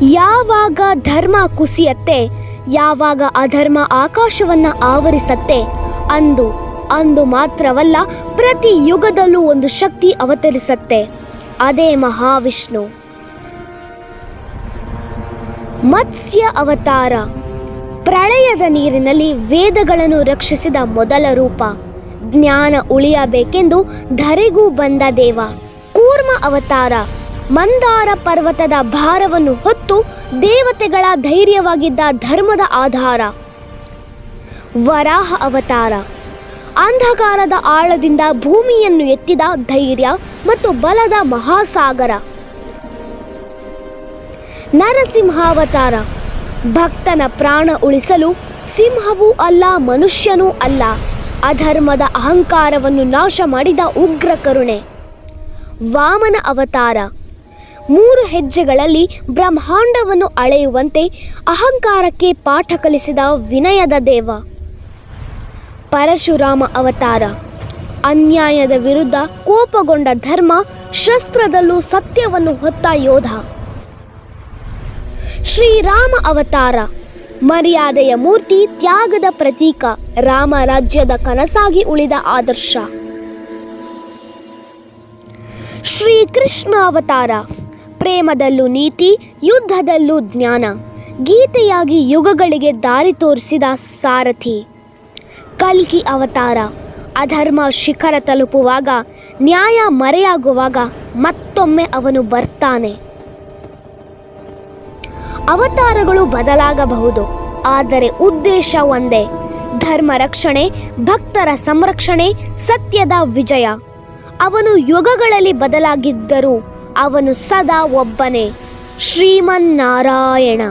ಯಾವಾಗ ಧರ್ಮ ಕುಸಿಯತ್ತೆ, ಯಾವಾಗ ಅಧರ್ಮ ಆಕಾಶವನ್ನ ಆವರಿಸತ್ತೆ, ಅಂದು ಮಾತ್ರವಲ್ಲ, ಪ್ರತಿ ಯುಗದಲ್ಲೂ ಒಂದು ಶಕ್ತಿ ಅವತರಿಸತ್ತೆ. ಅದೇ ಮಹಾವಿಷ್ಣು. ಮತ್ಸ್ಯ ಅವತಾರ ಪ್ರಳಯದ ನೀರಿನಲ್ಲಿ ವೇದಗಳನ್ನು ರಕ್ಷಿಸಿದ ಮೊದಲ ರೂಪ. ಜ್ಞಾನ ಉಳಿಯಬೇಕೆಂದು ಧರೆಗೂ ಬಂದ ದೇವ. ಕೂರ್ಮ ಅವತಾರ ಮಂದಾರ ಪರ್ವತದ ಭಾರವನ್ನು ಹೊತ್ತು ದೇವತೆಗಳ ಧೈರ್ಯವಾಗಿದ್ದ ಧರ್ಮದ ಆಧಾರ. ವರಾಹ ಅವತಾರ ಅಂಧಕಾರದ ಆಳದಿಂದ ಭೂಮಿಯನ್ನು ಎತ್ತಿದ ಧೈರ್ಯ ಮತ್ತು ಬಲದ ಮಹಾಸಾಗರ. ನರಸಿಂಹಾವತಾರ ಭಕ್ತನ ಪ್ರಾಣ ಉಳಿಸಲು ಸಿಂಹವೂ ಅಲ್ಲ, ಮನುಷ್ಯನೂ ಅಲ್ಲ, ಅಧರ್ಮದ ಅಹಂಕಾರವನ್ನು ನಾಶ ಮಾಡಿದ ಉಗ್ರ ಕರುಣೆ. ವಾಮನ ಅವತಾರ 3 ಹೆಜ್ಜೆಗಳಲ್ಲಿ ಬ್ರಹ್ಮಾಂಡವನ್ನು ಅಳೆಯುವಂತೆ ಅಹಂಕಾರಕ್ಕೆ ಪಾಠ ಕಲಿಸಿದ ವಿನಯದ ದೇವ. ಪರಶುರಾಮ ಅವತಾರ ಅನ್ಯಾಯದ ವಿರುದ್ಧ ಕೋಪಗೊಂಡ ಧರ್ಮ ಶಸ್ತ್ರದಲ್ಲೂ ಸತ್ಯವನ್ನು ಹೊತ್ತ ಯೋಧ. ಶ್ರೀರಾಮ ಅವತಾರ ಮರ್ಯಾದೆಯ ಮೂರ್ತಿ, ತ್ಯಾಗದ ಪ್ರತೀಕ, ರಾಮ ರಾಜ್ಯದ ಕನಸಾಗಿ ಉಳಿದ ಆದರ್ಶ. ಶ್ರೀಕೃಷ್ಣ ಅವತಾರ ಪ್ರೇಮದಲ್ಲೂ ನೀತಿ, ಯುದ್ಧದಲ್ಲೂ ಜ್ಞಾನ, ಗೀತೆಯಾಗಿ ಯುಗಗಳಿಗೆ ದಾರಿ ತೋರಿಸಿದ ಸಾರಥಿ. ಕಲ್ಕಿ ಅವತಾರ ಅಧರ್ಮ ಶಿಖರ ತಲುಪುವಾಗ, ನ್ಯಾಯ ಮರೆಯಾಗುವಾಗ ಮತ್ತೊಮ್ಮೆ ಅವನು ಬರ್ತಾನೆ. ಅವತಾರಗಳು ಬದಲಾಗಬಹುದು, ಆದರೆ ಉದ್ದೇಶ ಒಂದೇ: ಧರ್ಮ ರಕ್ಷಣೆ, ಭಕ್ತರ ಸಂರಕ್ಷಣೆ, ಸತ್ಯದ ವಿಜಯ. ಅವನು ಯುಗಗಳಲ್ಲಿ ಬದಲಾಗಿದ್ದರೂ ಅವನು ಸದಾ ಒಬ್ಬನೇ, ಶ್ರೀಮನ್ನಾರಾಯಣ.